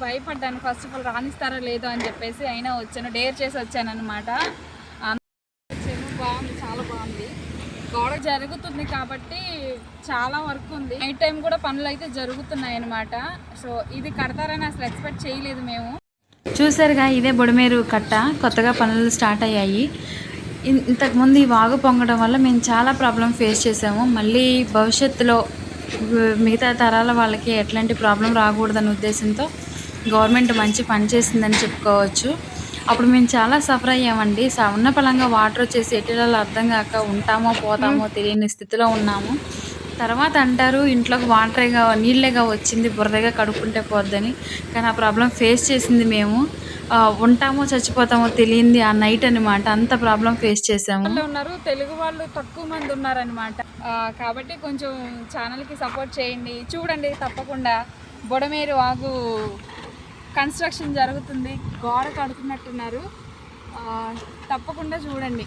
భయపడ్డాను first of all రాణిస్తారో లేదో అని చెప్పేసి, అయినా వచ్చాను, డేర్ చేసి వచ్చాను అనమాట. బాగుంది, చాలా బాగుంది. గోడ జరుగుతుంది కాబట్టి చాలా వర్క్ ఉంది. నైట్ టైం కూడా పనులు అయితే జరుగుతున్నాయి అనమాట. సో ఇది కడతారని అసలు ఎక్స్పెక్ట్ చేయలేదు మేము. చూసారుగా, ఇదే బుడమేరు కట్ట. కొత్తగా పనులు స్టార్ట్ అయ్యాయి. ఇంతకుముందు ఈ వాగు పొంగడం వల్ల మేము చాలా ప్రాబ్లం ఫేస్ చేసాము. మళ్ళీ భవిష్యత్తులో మిగతా తరాల వాళ్ళకి ఎట్లాంటి ప్రాబ్లం రాకూడదనే ఉద్దేశంతో గవర్నమెంట్ మంచి పని చేసిందని చెప్పుకోవచ్చు. అప్పుడు మేము చాలా సఫర్ అయ్యామండి. ఉన్న పలంగా వాటర్ వచ్చేసి ఎటులలో అర్థం కాక ఉంటామో పోతామో తెలియని స్థితిలో ఉన్నాము. తర్వాత అంటారు ఇంట్లోకి వాటరేగా నీళ్ళేగా వచ్చింది, బురదగా కడుక్కుంటే పోద్దని. కానీ ఆ ప్రాబ్లం ఫేస్ చేసింది మేము. ఉంటామో చచ్చిపోతామో తెలియంది ఆ నైట్ అనమాట. అంత ప్రాబ్లం ఫేస్ చేసాము. ఉన్నారు తెలుగు వాళ్ళు తక్కువ మంది ఉన్నారనమాట. కాబట్టి కొంచెం ఛానల్కి సపోర్ట్ చేయండి. చూడండి తప్పకుండా బుడమేరు వాగు కన్స్ట్రక్షన్ జరుగుతుంది, గోడ కడుతున్నట్టున్నారు. తప్పకుండా చూడండి.